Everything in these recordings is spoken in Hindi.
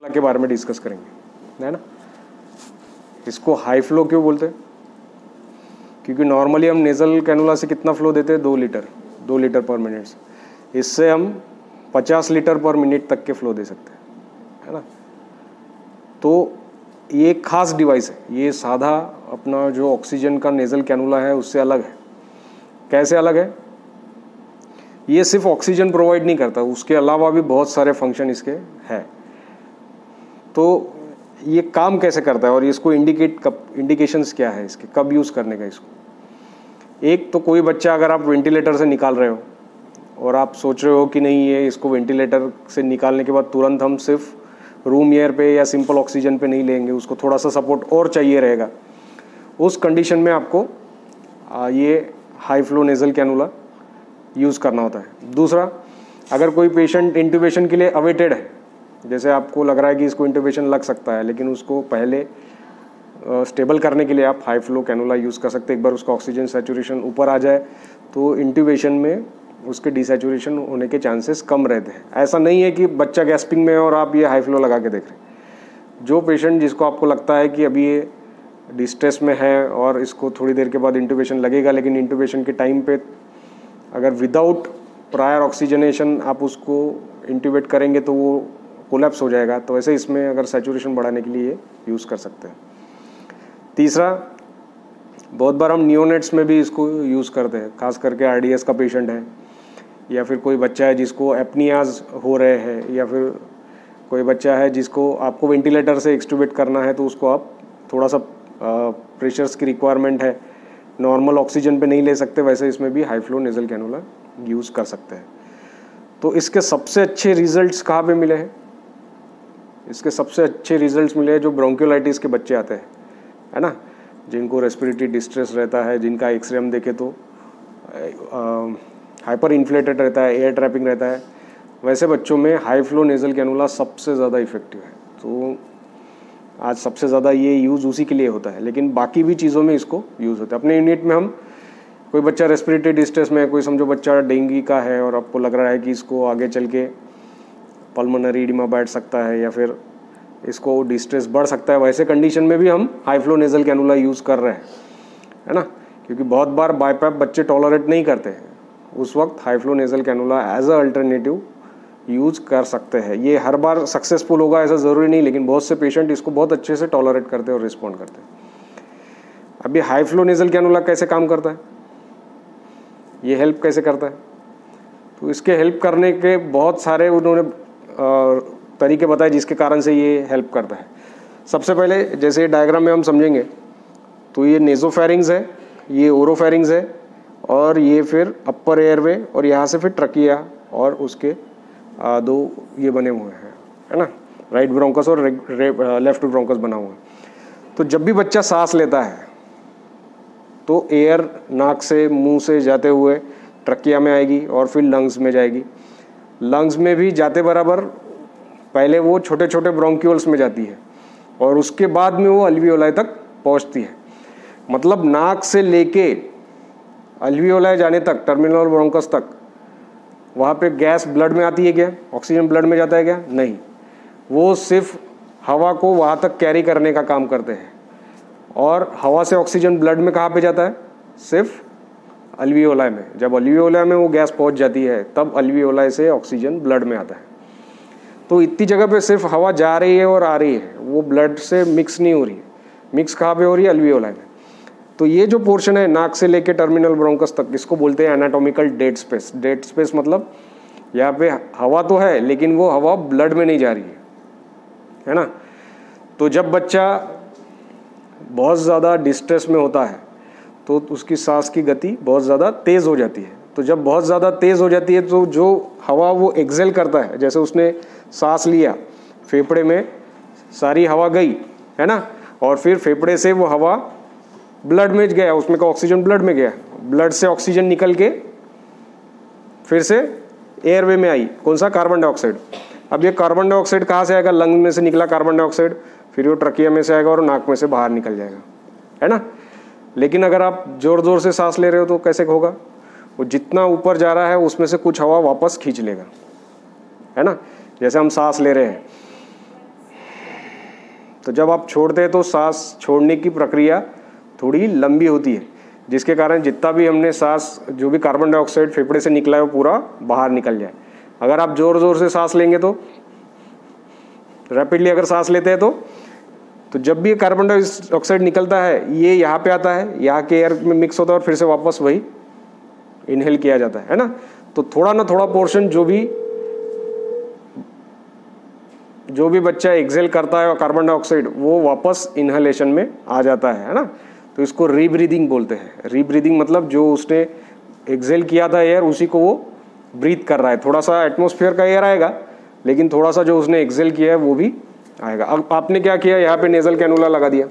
के बारे में डिस्कस करेंगे, है ना। इसको हाई फ्लो क्यों बोलते हैं? क्योंकि नॉर्मली हम नेजल कैनुला से कितना फ्लो देते हैं? 2 लीटर पर मिनट से। इससे हम 50 लीटर पर मिनट तक के फ्लो दे सकते हैं, है ना। तो ये एक खास डिवाइस है, ये सादा अपना जो ऑक्सीजन का नेजल कैनुला है उससे अलग है। कैसे अलग है? ये सिर्फ ऑक्सीजन प्रोवाइड नहीं करता, उसके अलावा भी बहुत सारे फंक्शन इसके हैं। तो ये काम कैसे करता है और इसको इंडिकेशंस क्या है इसके, कब यूज़ करने का इसको? एक तो कोई बच्चा अगर आप वेंटिलेटर से निकाल रहे हो और आप सोच रहे हो कि नहीं ये इसको वेंटिलेटर से निकालने के बाद तुरंत हम सिर्फ रूम एयर पे या सिंपल ऑक्सीजन पे नहीं लेंगे, उसको थोड़ा सा सपोर्ट और चाहिए रहेगा, उस कंडीशन में आपको ये high flow nasal cannula use करना होता है। दूसरा, अगर कोई पेशेंट इंट्यूबेशन के लिए अवेटेड है, जैसे आपको लग रहा है कि इसको इंट्यूबेशन लग सकता है, लेकिन उसको पहले स्टेबल करने के लिए आप हाई फ्लो कैनुला यूज़ कर सकते हैं। एक बार उसका ऑक्सीजन सैचुरेशन ऊपर आ जाए तो इंट्यूबेशन में उसके डिसैचुरेशन होने के चांसेस कम रहते हैं। ऐसा नहीं है कि बच्चा गैस्पिंग में है और आप ये हाई फ्लो लगा के देख रहे हैं। जो पेशेंट जिसको आपको लगता है कि अभी ये डिस्ट्रेस में है और इसको थोड़ी देर के बाद इंट्यूबेशन लगेगा, लेकिन इंट्यूबेशन के टाइम पे अगर विदाउट प्रायर ऑक्सीजनेशन आप उसको इंट्यूबेट करेंगे तो वो कोलैप्स हो जाएगा। तो ऐसे इसमें अगर सैचुरेशन बढ़ाने के लिए यूज़ कर सकते हैं। तीसरा, बहुत बार हम नियोनेट्स में भी इसको यूज़ करते हैं, खास करके आरडीएस का पेशेंट है या फिर कोई बच्चा है जिसको एपनियाज हो रहे हैं या फिर कोई बच्चा है जिसको आपको वेंटिलेटर से एक्सट्यूबेट करना है, तो उसको आप थोड़ा सा प्रेशर्स की रिक्वायरमेंट है, नॉर्मल ऑक्सीजन पे नहीं ले सकते, वैसे इसमें भी high flow nasal cannula use कर सकते हैं। तो इसके सबसे अच्छे रिजल्ट्स कहाँ पे मिले हैं? इसके सबसे अच्छे रिजल्ट्स मिले हैं जो ब्रोंकियोलाइटिस के बच्चे आते हैं, है ना, जिनको रेस्पिरेटरी डिस्ट्रेस रहता है, जिनका एक्सरे हम देखें तो हाइपर इन्फ्लेटेड रहता है, एयर ट्रैपिंग रहता है, वैसे बच्चों में हाई फ्लो नेजल कैनुला सबसे ज़्यादा इफेक्टिव है। तो आज सबसे ज़्यादा ये यूज़ उसी के लिए होता है, लेकिन बाकी भी चीज़ों में इसको यूज़ होता है। अपने यूनिट में हम कोई बच्चा रेस्पिरेटरी डिस्ट्रेस में है, कोई समझो बच्चा डेंगू का है और आपको लग रहा है कि इसको आगे चल के पल्मोनरी एडिमा बैठ सकता है या फिर इसको डिस्ट्रेस बढ़ सकता है, वैसे कंडीशन में भी हम high flow nasal cannula use कर रहे हैं, है ना। क्योंकि बहुत बार बाईपैप बच्चे टॉलरेट नहीं करते हैं, उस वक्त high flow nasal cannula as a alternative use कर सकते हैं। ये हर बार सक्सेसफुल होगा ऐसा ज़रूरी नहीं, लेकिन बहुत से पेशेंट इसको बहुत अच्छे से टॉलरेट करते हैं और रिस्पॉन्ड करते हैं। अभी हाई फ्लो नेजल कैनुला कैसे काम करता है, ये हेल्प कैसे करता है? तो इसके हेल्प करने के बहुत सारे उन्होंने तरीके बताए जिसके कारण से ये हेल्प करता है। सबसे पहले जैसे डायग्राम में हम समझेंगे तो ये नेजोफेरिंग्स है, ये ओरोफेरिंग्स है और ये फिर अपर एयरवे और यहाँ से फिर ट्रकिया और उसके दो ये बने हुए हैं, है ना, राइट ब्रोंकस और लेफ्ट ब्रोंकस बना हुआ है। तो जब भी बच्चा सांस लेता है तो एयर नाक से मुंह से जाते हुए ट्रकिया में आएगी और फिर लंग्स में जाएगी। लंग्स में भी जाते बराबर पहले वो छोटे छोटे ब्रोंक्यूल्स में जाती है और उसके बाद में वो अल्वियोलाई तक पहुंचती है। मतलब नाक से लेके अल्वियोलाई जाने तक, टर्मिनल ब्रोंकस तक, वहाँ पे गैस ब्लड में आती है क्या? ऑक्सीजन ब्लड में जाता है क्या? नहीं, वो सिर्फ हवा को वहाँ तक कैरी करने का काम करते हैं। और हवा से ऑक्सीजन ब्लड में कहाँ पे जाता है? सिर्फ अल्वियोलाई में। जब अल्वियोलाई में वो गैस पहुँच जाती है तब अल्वियोलाई से ऑक्सीजन ब्लड में आता है। तो इतनी जगह पे सिर्फ हवा जा रही है और आ रही है, वो ब्लड से मिक्स नहीं हो रही है। मिक्स कहाँ पे हो रही है? अल्वियोलाई में। तो ये जो पोर्शन है नाक से लेके टर्मिनल ब्रोंकस तक, इसको बोलते हैं anatomical dead space. Dead space मतलब यहाँ पे हवा तो है लेकिन वो हवा ब्लड में नहीं जा रही है ना। तो जब बच्चा बहुत ज़्यादा डिस्ट्रेस में होता है तो उसकी सांस की गति बहुत ज़्यादा तेज़ हो जाती है। तो जब बहुत ज़्यादा तेज़ हो जाती है तो जो हवा वो एक्सेल करता है, जैसे उसने सांस लिया, फेफड़े में सारी हवा गई, है ना, और फिर फेफड़े से वो हवा ब्लड में गया, उसमें का ऑक्सीजन ब्लड में गया, ब्लड से ऑक्सीजन निकल के फिर से एयरवे में आई, कौन सा? Carbon dioxide. अब ये कार्बन डाइऑक्साइड कहाँ से आएगा? लंग में से निकला कार्बन डाइऑक्साइड, फिर वो ट्रकिया में से आएगा और नाक में से बाहर निकल जाएगा, है ना। लेकिन अगर आप जोर जोर से सांस ले रहे हो तो कैसे होगा? वो जितना ऊपर जा रहा है उसमें से कुछ हवा वापस खींच लेगा, है ना। जैसे हम सांस ले रहे हैं तो जब आप छोड़ते हैं तो सांस छोड़ने की प्रक्रिया थोड़ी लंबी होती है, जिसके कारण जितना भी हमने सांस, जो भी कार्बन डाइऑक्साइड फेफड़े से निकला है वो पूरा बाहर निकल जाए। अगर आप ज़ोर ज़ोर से सांस लेंगे तो, रैपिडली अगर सांस लेते हैं तो जब भी कार्बन डाइऑक्साइड निकलता है ये यहाँ पे आता है, यहाँ के एयर में मिक्स होता है और फिर से वापस वही इनहेल किया जाता है ना। तो थोड़ा ना थोड़ा पोर्शन जो भी बच्चा एक्सेल करता है और कार्बन डाइऑक्साइड वो वापस इनहेलेशन में आ जाता है ना। तो इसको रीब्रीदिंग बोलते हैं। रीब्रीदिंग मतलब जो उसने एक्सेल किया था एयर उसी को वो ब्रीथ कर रहा है। थोड़ा सा एटमॉस्फेयर का एयर आएगा लेकिन थोड़ा सा जो उसने एक्सेल किया है वो भी आएगा। अब आपने क्या किया, यहाँ पे नेजल कैनुला लगा दिया,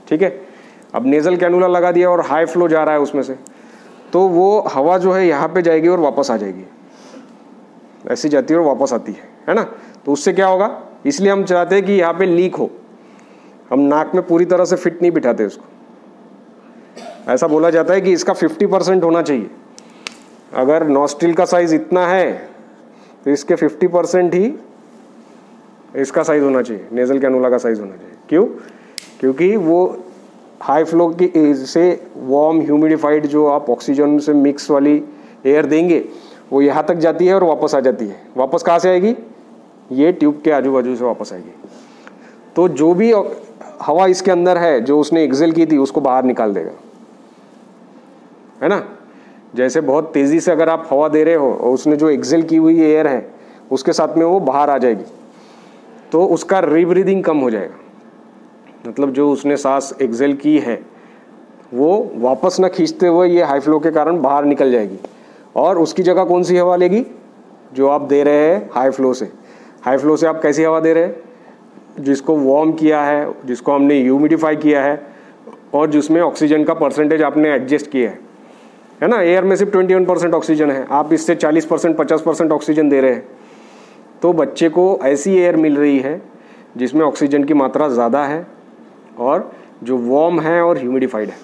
ठीक है। अब नेजल कैनुला लगा दिया और हाई फ्लो जा रहा है उसमें से, तो वो हवा जो है यहाँ पे जाएगी और वापस आ जाएगी, ऐसी जाती है और वापस आती है ना। तो उससे क्या होगा, इसलिए हम चाहते हैं कि यहाँ पे लीक हो। हम नाक में पूरी तरह से फिट नहीं बिठाते उसको। ऐसा बोला जाता है कि इसका 50% होना चाहिए। अगर नॉस्ट्रिल का साइज इतना है तो इसके 50% ही इसका साइज होना चाहिए, नेजल कैनुला का साइज होना चाहिए। क्यों? क्योंकि वो हाई फ्लो की से वार्म ह्यूमिडिफाइड जो आप ऑक्सीजन से मिक्स वाली एयर देंगे वो यहाँ तक जाती है और वापस आ जाती है। वापस कहाँ से आएगी? ये ट्यूब के आजू बाजू से वापस आएगी। तो जो भी हवा इसके अंदर है जो उसने एक्सेल की थी उसको बाहर निकाल देगा, है ना। जैसे बहुत तेज़ी से अगर आप हवा दे रहे हो और उसने जो एक्सेल की हुई एयर है उसके साथ में वो बाहर आ जाएगी, तो उसका रीब्रीदिंग कम हो जाएगा। मतलब जो उसने सांस एक्सेल की है वो वापस ना खींचते हुए ये हाई फ्लो के कारण बाहर निकल जाएगी और उसकी जगह कौन सी हवा लेगी? जो आप दे रहे हैं हाई फ्लो से। हाई फ्लो से आप कैसी हवा दे रहे हैं? जिसको वार्म किया है, जिसको हमने ह्यूमिडिफाई किया है और जिसमें ऑक्सीजन का परसेंटेज आपने एडजस्ट किया है ना। एयर में सिर्फ 21% ऑक्सीजन है, आप इससे 40% 50% ऑक्सीजन दे रहे हैं। तो बच्चे को ऐसी एयर मिल रही है जिसमें ऑक्सीजन की मात्रा ज़्यादा है और जो वार्म है और ह्यूमिडिफाइड है।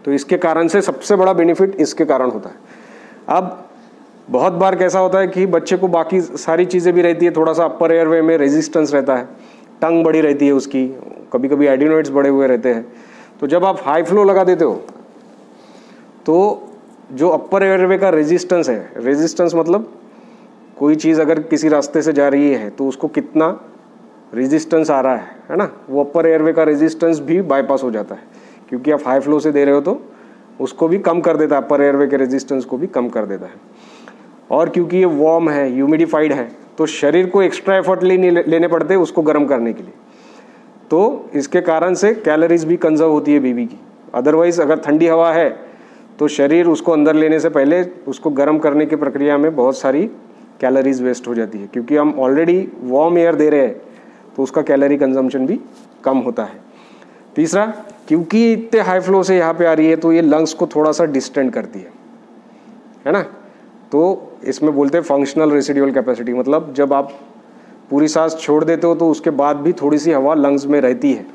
तो इसके कारण से सबसे बड़ा बेनिफिट इसके कारण होता है। अब बहुत बार कैसा होता है कि बच्चे को बाकी सारी चीज़ें भी रहती है, थोड़ा सा अपर एयरवे में रेजिस्टेंस रहता है, टंग बड़ी रहती है उसकी, कभी कभी एडिनोइड्स बड़े हुए रहते हैं। तो जब आप हाई फ्लो लगा देते हो तो जो अपर एयरवे का रेजिस्टेंस है, रेजिस्टेंस मतलब कोई चीज़ अगर किसी रास्ते से जा रही है तो उसको कितना रेजिस्टेंस आ रहा है ना, वो अपर एयरवे का रेजिस्टेंस भी बाईपास हो जाता है। क्योंकि आप हाई फ्लो से दे रहे हो तो उसको भी कम कर देता है, अपर एयरवे के रेजिस्टेंस को भी कम कर देता है। और क्योंकि ये वार्म है, ह्यूमिडिफाइड है, तो शरीर को एक्स्ट्रा एफर्ट लेने पड़ते हैं उसको गर्म करने के लिए। तो इसके कारण से कैलोरीज भी कंजर्व होती है बेबी की। अदरवाइज अगर ठंडी हवा है तो शरीर उसको अंदर लेने से पहले उसको गर्म करने की प्रक्रिया में बहुत सारी कैलोरीज वेस्ट हो जाती है। क्योंकि हम ऑलरेडी वार्म एयर दे रहे हैं तो उसका कैलोरी कंजम्पशन भी कम होता है। तीसरा, क्योंकि इतने हाई फ्लो से यहाँ पे आ रही है तो ये लंग्स को थोड़ा सा डिस्टेंड करती है ना। तो इसमें बोलते हैं फंक्शनल रेसिडुअल कैपेसिटी, मतलब जब आप पूरी सांस छोड़ देते हो तो उसके बाद भी थोड़ी सी हवा लंग्स में रहती है।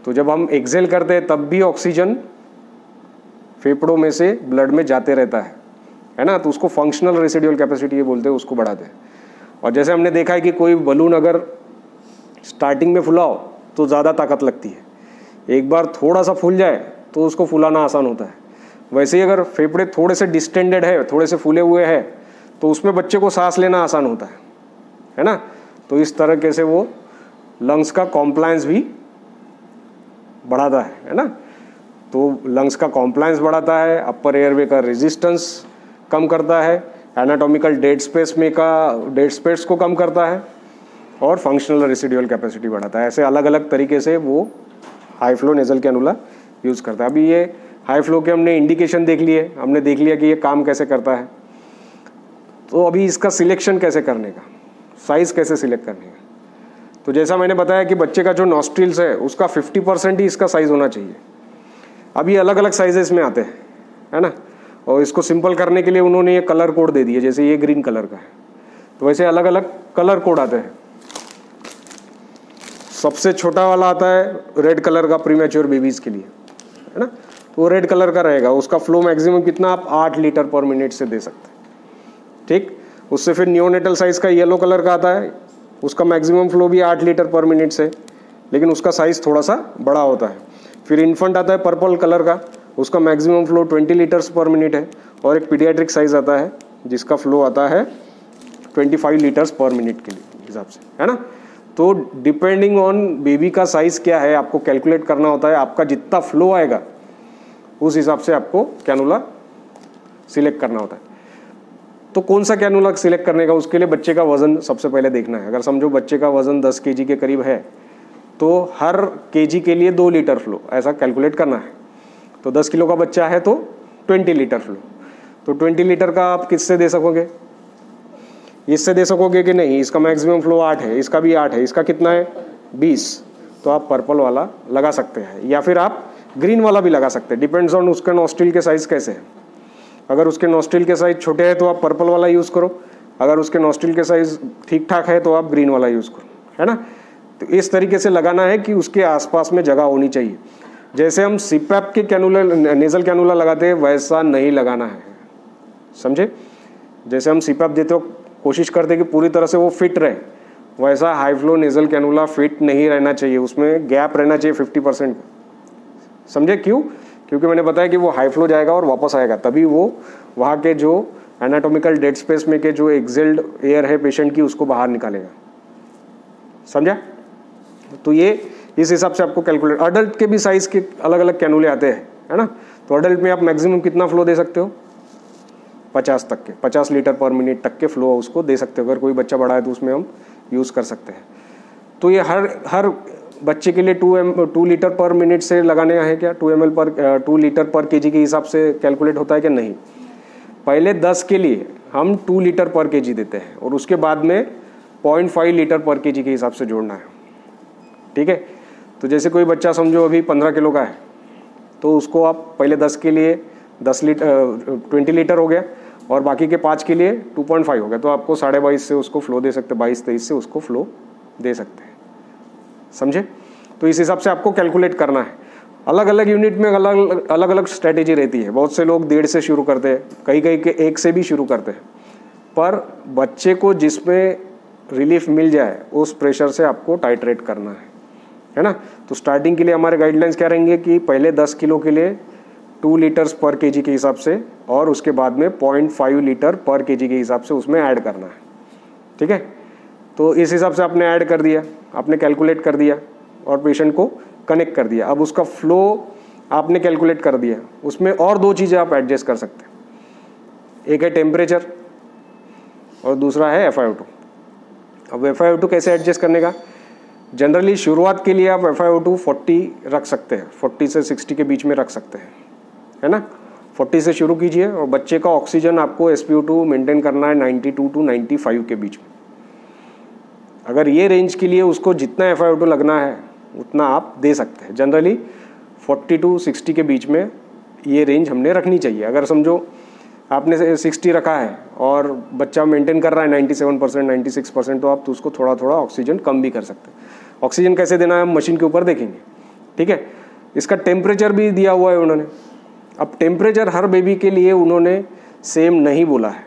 तो जब हम एक्सेल करते हैं तब भी ऑक्सीजन फेफड़ों में से ब्लड में जाते रहता है ना। तो उसको फंक्शनल रेसिडुअल कैपेसिटी ये बोलते हैं, उसको बढ़ाते हैं। और जैसे हमने देखा है कि कोई बलून अगर स्टार्टिंग में फुलाओ तो ज़्यादा ताकत लगती है, एक बार थोड़ा सा फूल जाए तो उसको फुलाना आसान होता है। वैसे ही अगर फेफड़े थोड़े से डिस्टेंडेड है, थोड़े से फूले हुए हैं, तो उसमें बच्चे को सांस लेना आसान होता है ना। तो इस तरीके से वो लंग्स का कॉम्प्लायंस भी बढ़ाता है ना। तो लंग्स का कॉम्प्लायंस बढ़ाता है, अपर एयरवे का रेजिस्टेंस कम करता है, एनाटॉमिकल डेड स्पेस को कम करता है और फंक्शनल रेसिडुअल कैपेसिटी बढ़ाता है। ऐसे अलग अलग तरीके से वो high flow nasal cannula use करता है। अभी ये हाई फ्लो के हमने इंडिकेशन देख लिए, हमने देख लिया कि ये काम कैसे करता है। तो अभी इसका सिलेक्शन कैसे करने का, साइज़ कैसे सिलेक्ट करने का। तो जैसा मैंने बताया कि बच्चे का जो नॉस्ट्रिल्स है उसका 50% ही इसका साइज़ होना चाहिए। अब ये अलग अलग साइजेस में आते हैं, है ना। और इसको सिंपल करने के लिए उन्होंने ये कलर कोड दे दिए, जैसे ये ग्रीन कलर का है तो वैसे अलग अलग कलर कोड आते हैं। सबसे छोटा वाला आता है रेड कलर का प्रीमैच्योर बेबीज़ के लिए, है ना। तो वो रेड कलर का रहेगा, उसका फ्लो मैक्सिमम कितना, आप 8 लीटर पर मिनट से दे सकते हैं, ठीक। उससे फिर नियोनेटल साइज का येलो कलर का आता है, उसका मैक्सिमम फ्लो भी 8 लीटर पर मिनट से, लेकिन उसका साइज़ थोड़ा सा बड़ा होता है। फिर इन्फेंट आता है पर्पल कलर का, उसका मैक्सिमम फ्लो 20 लीटर्स पर मिनट है। और एक पीडियाट्रिक साइज़ आता है जिसका फ्लो आता है 25 लीटर्स पर मिनट के हिसाब से, है ना। तो डिपेंडिंग ऑन बेबी का साइज़ क्या है आपको कैलकुलेट करना होता है। आपका जितना फ्लो आएगा उस हिसाब से आपको कैनुला सिलेक्ट करना होता है। तो कौन सा कैनुला सिलेक्ट करने का, उसके लिए बच्चे का वज़न सबसे पहले देखना है। अगर समझो बच्चे का वज़न 10 kg के करीब है तो हर kg के लिए 2 लीटर फ्लो ऐसा कैलकुलेट करना है। तो 10 किलो का बच्चा है तो 20 लीटर फ्लो। तो 20 लीटर का आप किससे दे सकोगे, इससे दे सकोगे कि नहीं, इसका मैक्सिमम फ्लो 8 है, इसका भी 8 है, इसका कितना है 20, तो आप पर्पल वाला लगा सकते हैं या फिर आप ग्रीन वाला भी लगा सकते हैं। डिपेंड्स ऑन उसके नोस्ट्रिल के साइज़ कैसे हैं। अगर उसके नोस्ट्रिल के साइज़ छोटे हैं तो आप पर्पल वाला यूज़ करो, अगर उसके नोस्ट्रिल के साइज़ ठीक ठाक है तो आप ग्रीन वाला यूज़ करो, है ना। तो इस तरीके से लगाना है कि उसके आसपास में जगह होनी चाहिए। जैसे हम सीपैप के कैनुला नेज़ल कैनुला लगाते हैं वैसा नहीं लगाना है, समझे। जैसे हम सीपैप देते हो कोशिश करते हैं कि पूरी तरह से वो फिट रहे, वैसा high flow nasal cannula fit नहीं रहना चाहिए, उसमें गैप रहना चाहिए 50%। समझे क्यों? क्योंकि मैंने बताया कि वो हाई फ्लो जाएगा और वापस आएगा, तभी वो वहाँ के जो एनाटॉमिकल डेड स्पेस में के जो एक्सेल्ड एयर है पेशेंट की उसको बाहर निकालेगा, समझा। तो ये इस हिसाब से आपको कैलकुलेट। अडल्ट के भी साइज़ के अलग अलग कैनुले आते हैं, है ना। तो अडल्ट में आप मैक्सिमम कितना फ्लो दे सकते हो, 50 तक के, 50 लीटर पर मिनट तक के फ्लो उसको दे सकते हो। अगर कोई बच्चा बड़ा है तो उसमें हम यूज़ कर सकते हैं। तो ये हर बच्चे के लिए 2 लीटर पर मिनट से लगाने हैं क्या, 2 लीटर पर केजी के हिसाब से कैलकुलेट होता है क्या, नहीं। पहले 10 के लिए हम 2 लीटर पर केजी देते हैं और उसके बाद में 0.5 लीटर पर केजी के हिसाब से जोड़ना है, ठीक है। तो जैसे कोई बच्चा समझो अभी 15 किलो का है तो उसको आप पहले 10 के लिए 20 लीटर हो गया और बाकी के 5 के लिए 2.5 हो गया, तो आपको 22.5 से उसको फ्लो दे सकते हैं, 22-23 से उसको फ्लो दे सकते हैं, समझे। तो इस हिसाब से आपको कैलकुलेट करना है। अलग अलग यूनिट में अलग अलग स्ट्रैटेजी रहती है। बहुत से लोग 1.5 से शुरू करते हैं, कई के 1 से भी शुरू करते हैं, पर बच्चे को जिसमें रिलीफ मिल जाए उस प्रेशर से आपको टाइट्रेट करना है ना। तो स्टार्टिंग के लिए हमारे गाइडलाइंस क्या रहेंगे कि पहले 10 किलो के लिए 2 लीटर्स पर केजी के हिसाब से और उसके बाद में 0.5 लीटर पर केजी के हिसाब से उसमें ऐड करना है, ठीक है। तो इस हिसाब से आपने ऐड कर दिया, आपने कैलकुलेट कर दिया और पेशेंट को कनेक्ट कर दिया। अब उसका फ्लो आपने कैलकुलेट कर दिया, उसमें और 2 चीज़ें आप एडजस्ट कर सकते हैं। एक है टेम्परेचर और दूसरा है FiO2। अब FiO2 कैसे एडजस्ट करने का, जनरली शुरुआत के लिए आप FiO2 40 रख सकते हैं, 40 से 60 के बीच में रख सकते हैं, है ना। 40 से शुरू कीजिए और बच्चे का ऑक्सीजन आपको SpO2 मेंटेन करना है 92 to 95 के बीच में। अगर ये रेंज के लिए उसको जितना FiO2 लगना है उतना आप दे सकते हैं। जनरली 40 to 60 के बीच में ये रेंज हमने रखनी चाहिए। अगर समझो आपने 60 रखा है और बच्चा मेंटेन कर रहा है 97%, 96%, तो आप तो उसको थोड़ा थोड़ा ऑक्सीजन कम भी कर सकते हैं। ऑक्सीजन कैसे देना है हम मशीन के ऊपर देखेंगे, ठीक है। इसका टेम्परेचर भी दिया हुआ है उन्होंने। अब टेम्परेचर हर बेबी के लिए उन्होंने सेम नहीं बोला है।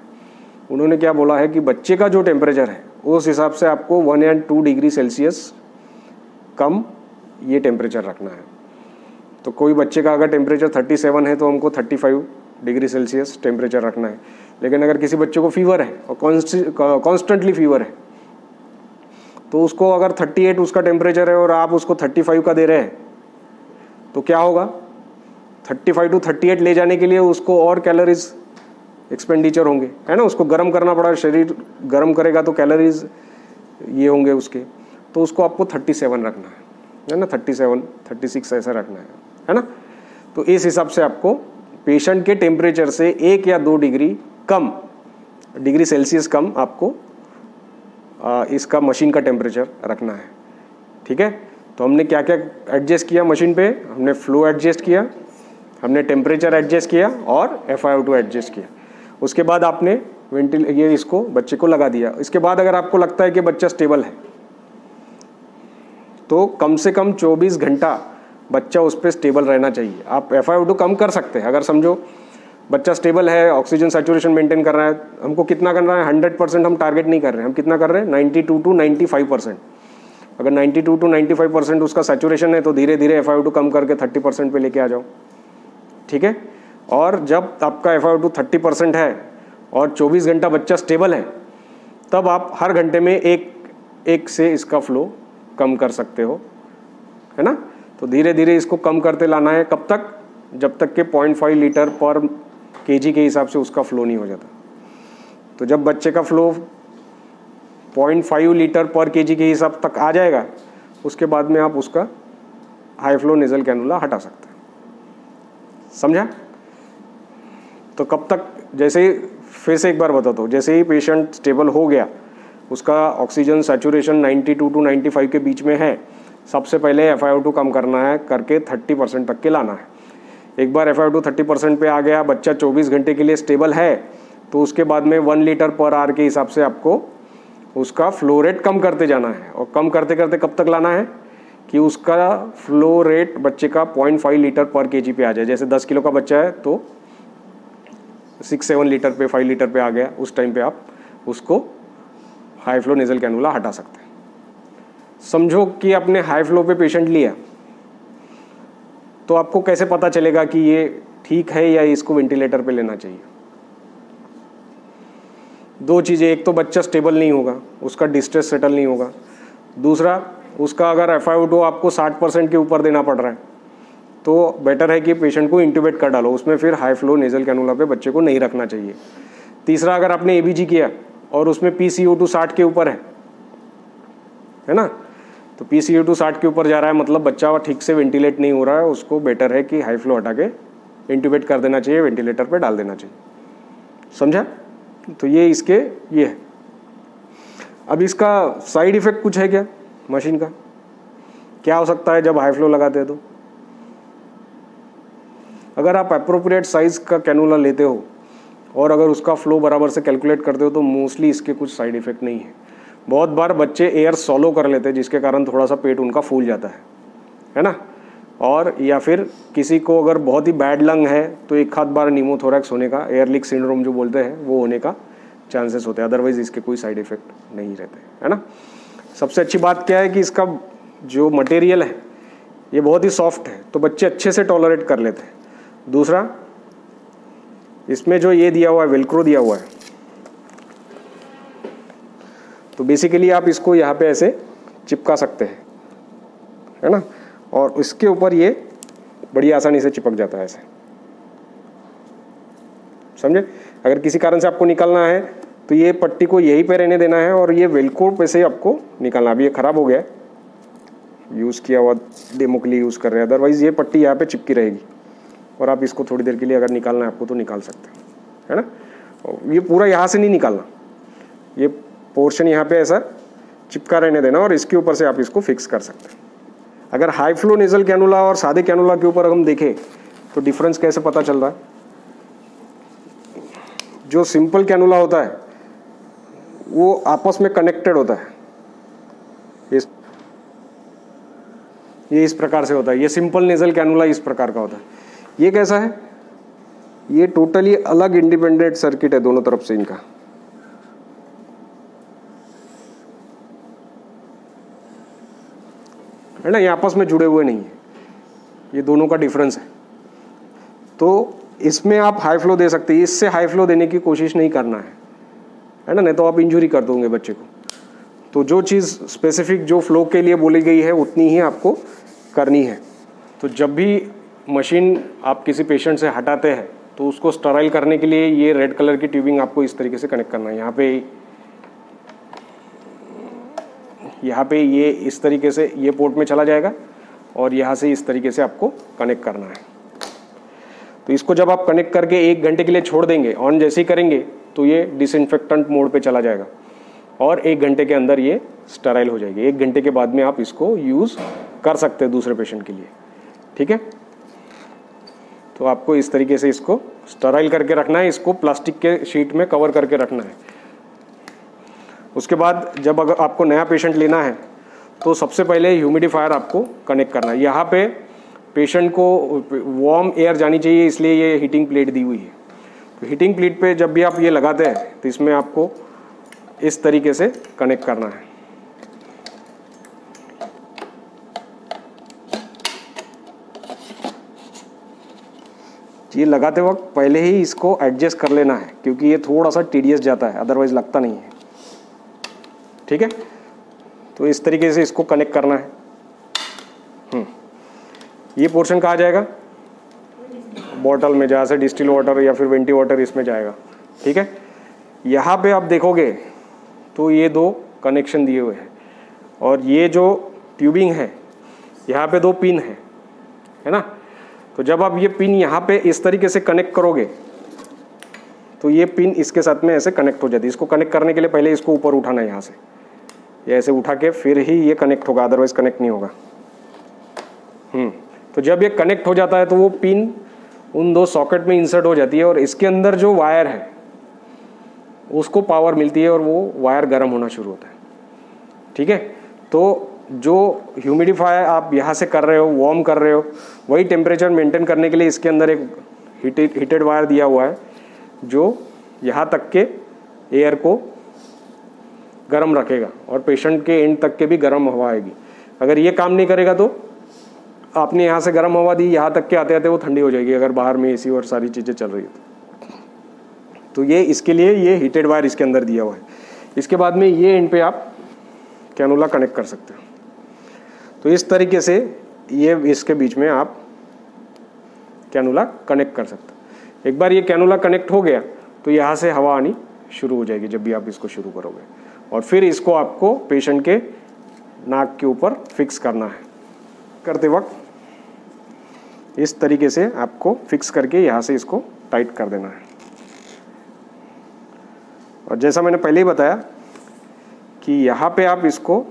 उन्होंने क्या बोला है कि बच्चे का जो टेम्परेचर है उस हिसाब से आपको 1 या 2 डिग्री सेल्सियस कम ये टेम्परेचर रखना है। तो कोई बच्चे का अगर टेम्परेचर 37 है तो हमको 35 डिग्री सेल्सियस टेम्परेचर रखना है। लेकिन अगर किसी बच्चे को फीवर है और कॉन्स्टेंटली फीवर है तो उसको अगर 38 उसका टेम्परेचर है और आप उसको 35 का दे रहे हैं तो क्या होगा, 35 to 38 ले जाने के लिए उसको और कैलोरीज एक्सपेंडिचर होंगे, है ना। उसको गर्म करना पड़ा, शरीर गर्म करेगा तो कैलोरीज ये होंगे उसके, तो उसको आपको 37 रखना है ना, 37, 36 ऐसा रखना है ना। तो इस हिसाब से आपको पेशेंट के टेम्परेचर से 1 या 2 डिग्री सेल्सियस कम आपको इसका मशीन का टेम्परेचर रखना है, ठीक है। तो हमने क्या क्या एडजस्ट किया मशीन पे, हमने फ्लो एडजस्ट किया, हमने टेम्परेचर एडजस्ट किया और FiO2 एडजस्ट किया। उसके बाद आपने ये इसको बच्चे को लगा दिया। इसके बाद अगर आपको लगता है कि बच्चा स्टेबल है तो कम से कम 24 घंटा बच्चा उस पर स्टेबल रहना चाहिए। आप FiO2 कम कर सकते हैं। अगर समझो बच्चा स्टेबल है, ऑक्सीजन सैचुरेशन मेंटेन कर रहा है, हमको कितना करना है, 100% हम टारगेट नहीं कर रहे हैं, हम कितना कर रहे हैं, 92 to 95%। अगर 92 to 95% उसका सैचुरेशन है तो धीरे धीरे FiO2 कम करके 30% पे लेके आ जाओ, ठीक है। और जब आपका FiO2 30% है और 24 घंटा बच्चा स्टेबल है, तब आप हर घंटे में एक से इसका फ्लो कम कर सकते हो, है ना। तो धीरे धीरे इसको कम करते लाना है, कब तक, जब तक के 0.5 लीटर पर kg के हिसाब से उसका फ्लो नहीं हो जाता। तो जब बच्चे का फ्लो 0.5 लीटर पर kg के हिसाब तक आ जाएगा, उसके बाद में आप उसका हाई फ्लो नेजल कैनुला हटा सकते हैं, समझा। तो कब तक, जैसे ही, फिर से एक बार बताता हूँ, जैसे ही पेशेंट स्टेबल हो गया, उसका ऑक्सीजन सैचुरेशन 92 to 95 के बीच में है, सबसे पहले FiO2 कम करना है, करके 30% तक के लाना है। एक बार FiO2 30% पे आ गया, बच्चा 24 घंटे के लिए स्टेबल है, तो उसके बाद में 1 लीटर पर आवर के हिसाब से आपको उसका फ्लो रेट कम करते जाना है। और कम करते करते कब तक लाना है कि उसका फ्लो रेट बच्चे का 0.5 लीटर पर kg पे आ जाए। जैसे 10 किलो का बच्चा है तो 6-7 लीटर पे, 5 लीटर पे आ गया, उस टाइम पे आप उसको हाई फ्लो नेजल कैनुला हटा सकते हैं। समझो कि आपने हाई फ्लो पे पेशेंट लिया, तो आपको कैसे पता चलेगा कि ये ठीक है या इसको वेंटिलेटर पे लेना चाहिए। 2 चीज़ें, एक तो बच्चा स्टेबल नहीं होगा, उसका डिस्ट्रेस सेटल नहीं होगा। दूसरा, उसका अगर FiO2 आपको 60% के ऊपर देना पड़ रहा है, तो बेटर है कि पेशेंट को इंट्यूबेट कर डालो, उसमें फिर हाई फ्लो नेजल कैनुला पे बच्चे को नहीं रखना चाहिए। तीसरा, अगर आपने ABG किया और उसमें PCO2 60 के ऊपर है ना, तो PCO2 60 के ऊपर जा रहा है, मतलब बच्चा ठीक से वेंटिलेट नहीं हो रहा है, उसको बेटर है कि हाई फ्लो हटा के इंट्यूबेट कर देना चाहिए, वेंटिलेटर पे डाल देना चाहिए, समझा। तो ये इसके ये है। अब इसका साइड इफेक्ट कुछ है क्या मशीन का, क्या हो सकता है जब हाई फ्लो लगाते हैं तो? अगर आप अप्रोप्रिएट साइज का कैनुला लेते हो और अगर उसका फ्लो बराबर से कैलकुलेट करते हो तो मोस्टली इसके कुछ साइड इफेक्ट नहीं है। बहुत बार बच्चे एयर सॉलो कर लेते हैं, जिसके कारण थोड़ा सा पेट उनका फूल जाता है ना। और या फिर किसी को अगर बहुत ही बैड लंग है तो एक आध बार निमोथोरैक्स होने का, एयर लीक सिंड्रोम जो बोलते हैं, वो होने का चांसेस होते हैं। अदरवाइज इसके कोई साइड इफेक्ट नहीं रहते, है ना। सबसे अच्छी बात क्या है कि इसका जो मटेरियल है ये बहुत ही सॉफ्ट है, तो बच्चे अच्छे से टॉलरेट कर लेते हैं। दूसरा, इसमें जो ये दिया हुआ है, वेलक्रो दिया हुआ है, तो बेसिकली आप इसको यहाँ पे ऐसे चिपका सकते हैं, है ना। और इसके ऊपर ये बड़ी आसानी से चिपक जाता है ऐसे, समझे। अगर किसी कारण से आपको निकालना है तो ये पट्टी को यहीं पे रहने देना है और ये वेलक्रो पे से आपको निकालना। अभी ये खराब हो गया है, यूज़ किया हुआ डेमो के लिए यूज़ कर रहे हैं, अदरवाइज़ ये पट्टी यहाँ पे चिपकी रहेगी और आप इसको थोड़ी देर के लिए अगर निकालना है आपको तो निकाल सकते हैं, है ना। ये पूरा यहाँ से नहीं निकालना, ये पोर्शन यहाँ पे ऐसा चिपका रहने देना और इसके ऊपर से आप इसको फिक्स कर सकते हैं। अगर हाई फ्लो नेजल कैनुला और सादे कैनुला के ऊपर हम देखें तो डिफरेंस कैसे पता चल रहा है। जो सिंपल कैनुला होता है वो आपस में कनेक्टेड होता है, ये इस प्रकार से होता है। ये सिंपल नेजल कैनुला इस प्रकार का होता है। ये कैसा है, ये टोटली अलग इंडिपेंडेंट सर्किट है दोनों तरफ से इनका, है ना। ये आपस में जुड़े हुए नहीं है, ये दोनों का डिफरेंस है। तो इसमें आप हाई फ्लो दे सकते हैं, इससे हाई फ्लो देने की कोशिश नहीं करना है ना, नहीं तो आप इंजरी कर दोगे बच्चे को। तो जो चीज़ स्पेसिफिक जो फ्लो के लिए बोली गई है उतनी ही आपको करनी है। तो जब भी मशीन आप किसी पेशेंट से हटाते हैं तो उसको स्टराइल करने के लिए ये रेड कलर की ट्यूबिंग आपको इस तरीके से कनेक्ट करना है। यहाँ पे ये इस तरीके से ये पोर्ट में चला जाएगा और यहाँ से इस तरीके से आपको कनेक्ट करना है। तो इसको जब आप कनेक्ट करके 1 घंटे के लिए छोड़ देंगे, ऑन जैसे ही करेंगे तो ये डिसइंफेक्टेंट मोड पे चला जाएगा और 1 घंटे के अंदर ये स्टराइल हो जाएगी। 1 घंटे के बाद में आप इसको यूज़ कर सकते हैं दूसरे पेशेंट के लिए, ठीक है। तो आपको इस तरीके से इसको स्टराइल करके रखना है, इसको प्लास्टिक के शीट में कवर करके रखना है। उसके बाद जब अगर आपको नया पेशेंट लेना है तो सबसे पहले ह्यूमिडिफायर आपको कनेक्ट करना है। यहाँ पे पेशेंट को वार्म एयर जानी चाहिए, इसलिए ये हीटिंग प्लेट दी हुई है। हीटिंग प्लेट पे जब भी आप ये लगाते हैं तो इसमें आपको इस तरीके से कनेक्ट करना है। ये लगाते वक्त पहले ही इसको एडजस्ट कर लेना है, क्योंकि ये थोड़ा सा टीडियस जाता है, अदरवाइज लगता नहीं है। ठीक है, तो इस तरीके से इसको कनेक्ट करना है। ये पोर्शन कहाँ जाएगा? बॉटल में, जहाँ से डिस्टिल वाटर या फिर वेंटी वाटर इसमें जाएगा। ठीक है, यहाँ पे आप देखोगे तो ये दो कनेक्शन दिए हुए हैं, और ये जो ट्यूबिंग है यहाँ पे दो पिन है ना। तो जब आप ये पिन यहाँ पे इस तरीके से कनेक्ट करोगे तो ये पिन इसके साथ में ऐसे कनेक्ट हो जाती है। इसको कनेक्ट करने के लिए पहले इसको ऊपर उठाना है, यहाँ से ये ऐसे उठा के फिर ही ये कनेक्ट होगा, अदरवाइज कनेक्ट नहीं होगा। तो जब ये कनेक्ट हो जाता है तो वो पिन उन दो सॉकेट में इंसर्ट हो जाती है, और इसके अंदर जो वायर है उसको पावर मिलती है और वो वायर गर्म होना शुरू होता है। ठीक है, तो जो ह्यूमिडिफायर आप यहाँ से कर रहे हो, वार्म कर रहे हो, वही टेम्परेचर मेंटेन करने के लिए इसके अंदर एक हीटेड वायर दिया हुआ है जो यहाँ तक के एयर को गर्म रखेगा और पेशेंट के एंड तक के भी गर्म हवा आएगी। अगर ये काम नहीं करेगा तो आपने यहाँ से गर्म हवा दी, यहाँ तक के आते आते वो ठंडी हो जाएगी, अगर बाहर में एसी और सारी चीज़ें चल रही है तो ये इसके लिए ये हीटेड वायर इसके अंदर दिया हुआ है। इसके बाद में ये एंड पे आप कैनुला कनेक्ट कर सकते हो। तो इस तरीके से ये इसके बीच में आप कैनुला कनेक्ट कर सकते हो। एक बार ये कैनुला कनेक्ट हो गया तो यहाँ से हवा आनी शुरू हो जाएगी जब भी आप इसको शुरू करोगे, और फिर इसको आपको पेशेंट के नाक के ऊपर फिक्स करना है। करते वक्त इस तरीके से आपको फिक्स करके यहाँ से इसको टाइट कर देना है। और जैसा मैंने पहले ही बताया कि यहाँ पे आप इसको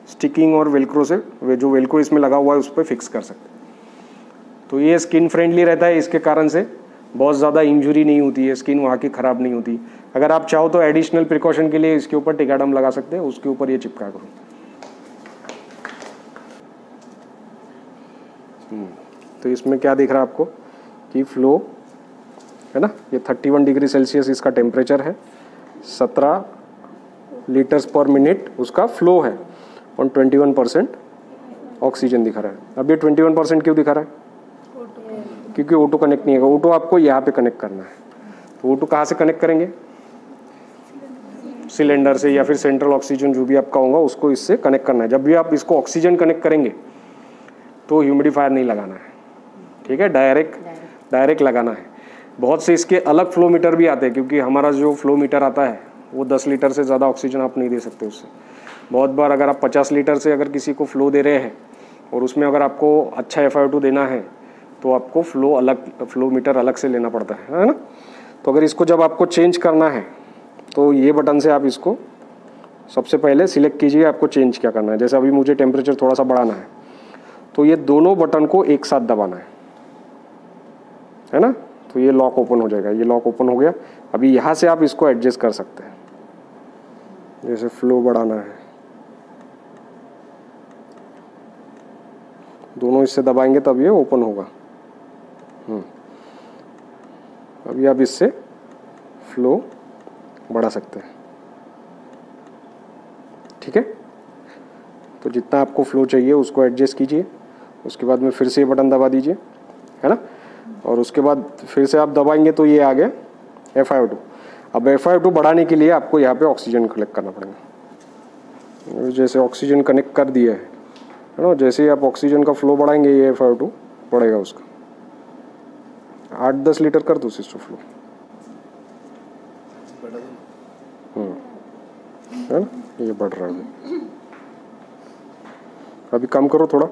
स्टिकिंग और वेलक्रो से, जो वेलक्रो इसमें लगा हुआ है उस पर फिक्स कर सकते हैं। तो ये स्किन फ्रेंडली रहता है, इसके कारण से बहुत ज़्यादा इंजरी नहीं होती है, स्किन वहाँ की ख़राब नहीं होती। अगर आप चाहो तो एडिशनल प्रिकॉशन के लिए इसके ऊपर टिकाडम लगा सकते हैं, उसके ऊपर ये चिपका करो। तो इसमें क्या दिख रहा है आपको कि फ्लो है ना, ये 31 डिग्री सेल्सियस इसका टेम्परेचर है, 17 लीटर्स पर मिनट उसका फ्लो है, और 21% ऑक्सीजन दिखा रहा है। अब ये 21% क्यों दिखा रहा है? क्योंकि O2 कनेक्ट नहीं है। O2 आपको यहाँ पे कनेक्ट करना है। तो O2 कहाँ से कनेक्ट करेंगे? सिलेंडर से, या फिर सेंट्रल ऑक्सीजन जो भी आपका होगा उसको इससे कनेक्ट करना है। जब भी आप इसको ऑक्सीजन कनेक्ट करेंगे तो ह्यूमिडिफायर नहीं लगाना है। ठीक है, डायरेक्ट लगाना है। बहुत से इसके अलग फ्लो मीटर भी आते हैं, क्योंकि हमारा जो फ्लो मीटर आता है वो 10 लीटर से ज़्यादा ऑक्सीजन आप नहीं दे सकते उससे। बहुत बार अगर आप 50 लीटर से अगर किसी को फ्लो दे रहे हैं और उसमें अगर आपको अच्छा FiO2 देना है तो आपको फ्लो मीटर अलग से लेना पड़ता है ना। तो अगर इसको जब आपको चेंज करना है तो ये बटन से आप इसको सबसे पहले सिलेक्ट कीजिए आपको चेंज क्या करना है। जैसे अभी मुझे टेम्परेचर थोड़ा सा बढ़ाना है तो ये दोनों बटन को एक साथ दबाना है ना। तो ये लॉक ओपन हो जाएगा, ये लॉक ओपन हो गया। अभी यहाँ से आप इसको एडजस्ट कर सकते हैं, जैसे फ्लो बढ़ाना है, दोनों इससे दबाएंगे तब ये ओपन होगा। अभी आप इससे फ्लो बढ़ा सकते हैं। ठीक है, तो जितना आपको फ्लो चाहिए उसको एडजस्ट कीजिए, उसके बाद में फिर से ये बटन दबा दीजिए, है ना। और उसके बाद फिर से आप दबाएंगे तो ये आ गया FiO2। अब FiO2 बढ़ाने के लिए आपको यहाँ पे ऑक्सीजन कनेक्ट करना पड़ेगा। जैसे ऑक्सीजन कनेक्ट कर दिया है ना, जैसे ही आप ऑक्सीजन का फ्लो बढ़ाएंगे ये FiO2 बढ़ेगा उसका। 8-10 लीटर कर दो सिस्टम फ्लो, है ना, ये बढ़ रहा है। अभी कम करो थोड़ा।